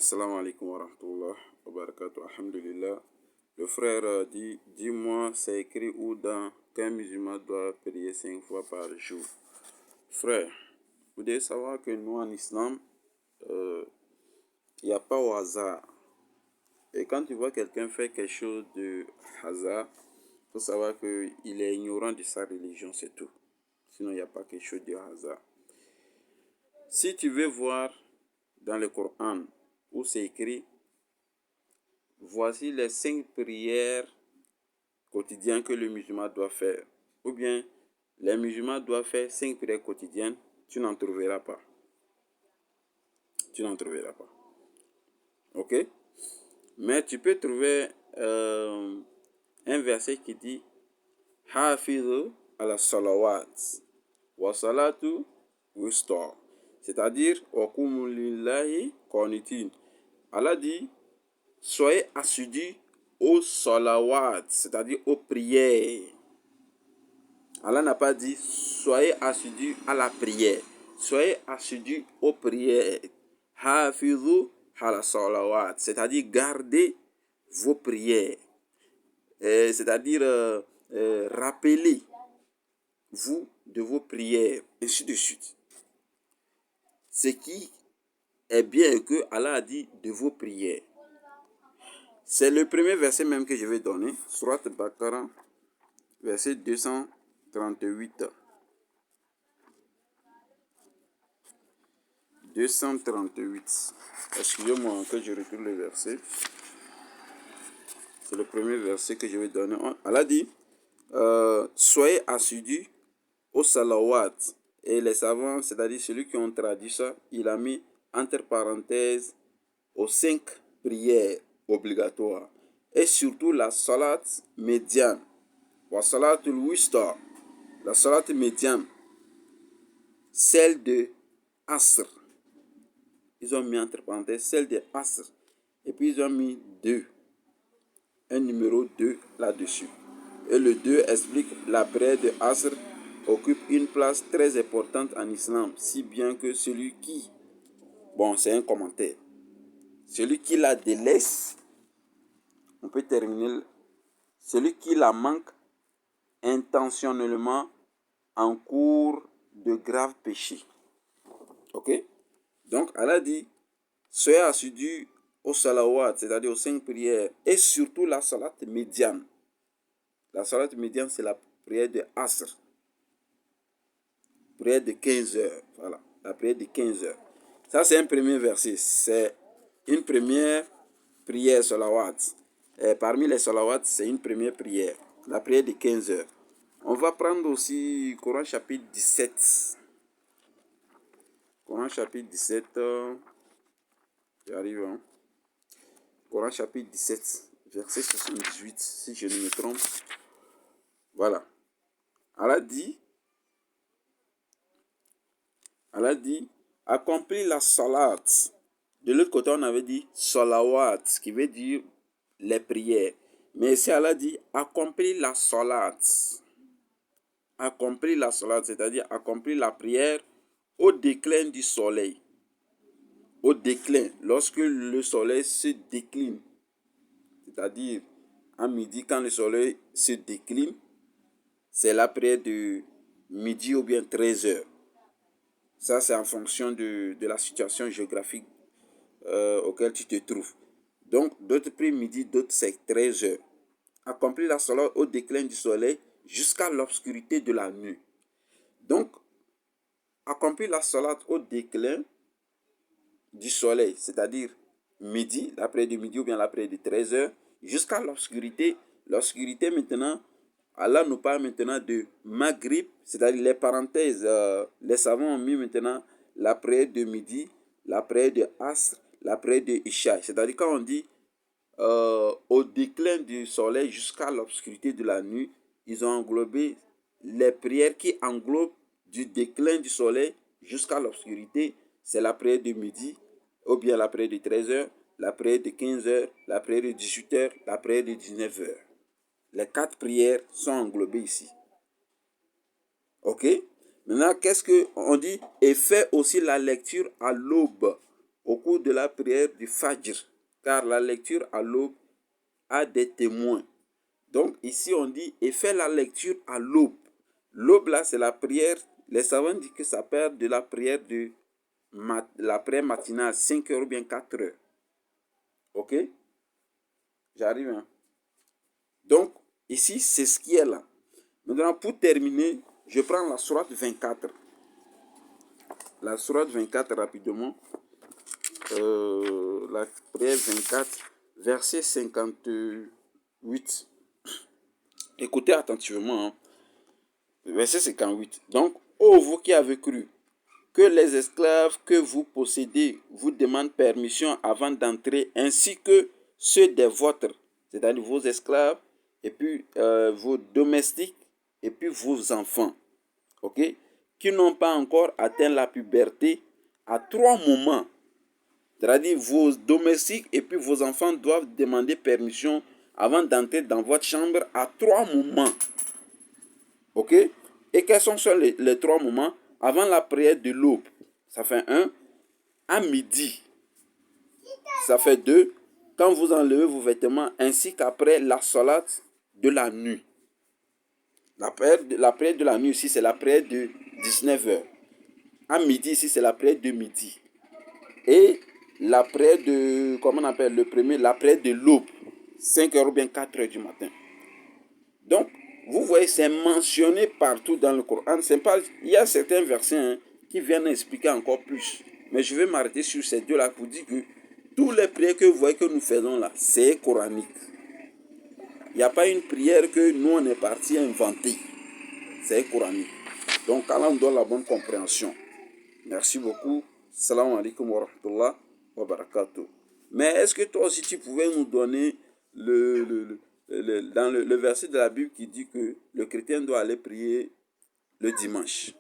Assalamu alaikum wa rahmatullah wa barakatuh. Alhamdulillah. Le frère dit, dis-moi, c'est écrit où dans qu'un musulman doit prier 5 fois par jour. Frère, vous devez savoir que nous en islam, il n'y a pas au hasard. Et quand tu vois quelqu'un faire quelque chose de hasard, il faut savoir qu'il est ignorant de sa religion, c'est tout. Sinon, il n'y a pas quelque chose de hasard. Si tu veux voir dans le Coran où c'est écrit, voici les 5 prières quotidiennes que le musulman doit faire, ou bien les musulmans doivent faire 5 prières quotidiennes, tu n'en trouveras pas. Tu n'en trouveras pas. Ok? Mais tu peux trouver un verset qui dit Hafizu ala salawat wa salatu wusta. C'est-à-dire, wa kumu lillahi qanitin. Allah dit, soyez assidus aux salawat, c'est-à-dire aux prières. Allah n'a pas dit soyez assidus à la prière. Soyez assidus aux prières. Hafizu ala salawat, c'est-à-dire gardez vos prières. C'est-à-dire rappelez-vous de vos prières, ainsi de suite. Ce qui est bien que Allah a dit de vos prières. C'est le premier verset même que je vais donner, Surat Baqarah, verset 238. 238. Excusez-moi que je retourne le verset. C'est le premier verset que je vais donner. Allah dit, soyez assidus au salawat. Et les savants, c'est-à-dire celui qui ont traduit ça, il a mis entre parenthèses aux 5 prières obligatoires. Et surtout la salat médiane. Wa salatul wista. La salat médiane. Celle de Asr. Ils ont mis entre parenthèses celle de Asr. Et puis ils ont mis 2. Un numéro 2 là-dessus. Et le 2 explique la prière de Asr occupe une place très importante en islam, si bien que celui qui, c'est un commentaire, celui qui la délaisse, on peut terminer, celui qui la manque intentionnellement encourt de graves péchés. Ok? Donc, Allah dit, soyez assidus au salawat, c'est-à-dire aux 5 prières, et surtout la salat médiane. La salat médiane, c'est la prière de Asr. Prière de 15 heures. Voilà, la prière de 15 heures. Ça, c'est un premier verset. C'est une première prière salawat. Et parmi les salawats, c'est une première prière. La prière de 15 heures. On va prendre aussi Coran chapitre 17. Coran chapitre 17. J'arrive. Coran chapitre 17, verset 78, si je ne me trompe. Voilà. Allah dit, accomplis la salat. De l'autre côté, on avait dit salawat, ce qui veut dire les prières. Mais ici, Allah dit, accomplis la salat. Accomplis la salat, c'est-à-dire accomplis la prière au déclin du soleil. Au déclin, lorsque le soleil se décline. C'est-à-dire, à midi, quand le soleil se décline, c'est la prière de midi ou bien 13 heures. Ça, c'est en fonction de la situation géographique auquel tu te trouves. Donc, d'autres prient midi, d'autres c'est 13 heures. Accomplis la salat au déclin du soleil jusqu'à l'obscurité de la nuit. Donc, accomplis la salat au déclin du soleil, c'est-à-dire midi, la prière de midi ou bien la prière de 13 heures, jusqu'à l'obscurité. L'obscurité maintenant, Allah nous parle maintenant de Maghrib, c'est-à-dire les parenthèses. Les savants ont mis maintenant la prière de midi, la prière de Asr, la prière de Isha. C'est-à-dire quand on dit au déclin du soleil jusqu'à l'obscurité de la nuit, ils ont englobé les prières qui englobent du déclin du soleil jusqu'à l'obscurité. C'est la prière de midi, ou bien la prière de 13 heures, la prière de 15 heures, la prière de 18 heures, la prière de 19 heures. Les 4 prières sont englobées ici. Ok? Maintenant, qu'est-ce qu'on dit? Et fais aussi la lecture à l'aube, au cours de la prière du Fajr, car la lecture à l'aube a des témoins. Donc ici on dit et fait la lecture à l'aube. L'aube là c'est la prière. Les savants disent que ça perd de la prière la prière matinale 5 heures ou bien 4 heures. Ok? J'arrive. Hein? Donc ici c'est ce qui est là. Maintenant pour terminer, je prends la sourate 24. La sourate 24 rapidement. La prière 24, verset 58. Écoutez attentivement. Hein. Verset 58. Donc, ô vous qui avez cru, que les esclaves que vous possédez vous demandent permission avant d'entrer, ainsi que ceux des vôtres, c'est-à-dire vos esclaves, et puis vos domestiques, et puis vos enfants, ok, qui n'ont pas encore atteint la puberté à 3 moments. C'est-à-dire vos domestiques et puis vos enfants doivent demander permission avant d'entrer dans votre chambre à 3 moments. Ok? Et quels sont les 3 moments? Avant la prière de l'aube, ça fait 1. À midi, ça fait 2. Quand vous enlevez vos vêtements, ainsi qu'après la salat de la nuit. La prière de la nuit ici, c'est la prière de 19h. À midi ici, c'est la prière de midi. Et la prière de, comment on appelle le premier, la prière de l'aube, 5 heures ou bien 4 heures du matin. Donc, vous voyez, c'est mentionné partout dans le Coran. Pas, il y a certains versets hein, qui viennent expliquer encore plus. Mais je vais m'arrêter sur ces deux-là pour dire que tous les prières que vous voyez que nous faisons là, c'est coranique. Il n'y a pas une prière que nous, on est parti inventer. C'est coranique. Donc, Allah nous donne la bonne compréhension. Merci beaucoup. Salam alaikum wa rahmatullah wa barakatuh. Mais est-ce que toi aussi tu pouvais nous donner dans le verset de la Bible qui dit que le chrétien doit aller prier le dimanche?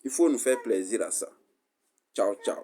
Il faut nous faire plaisir à ça. Ciao, ciao.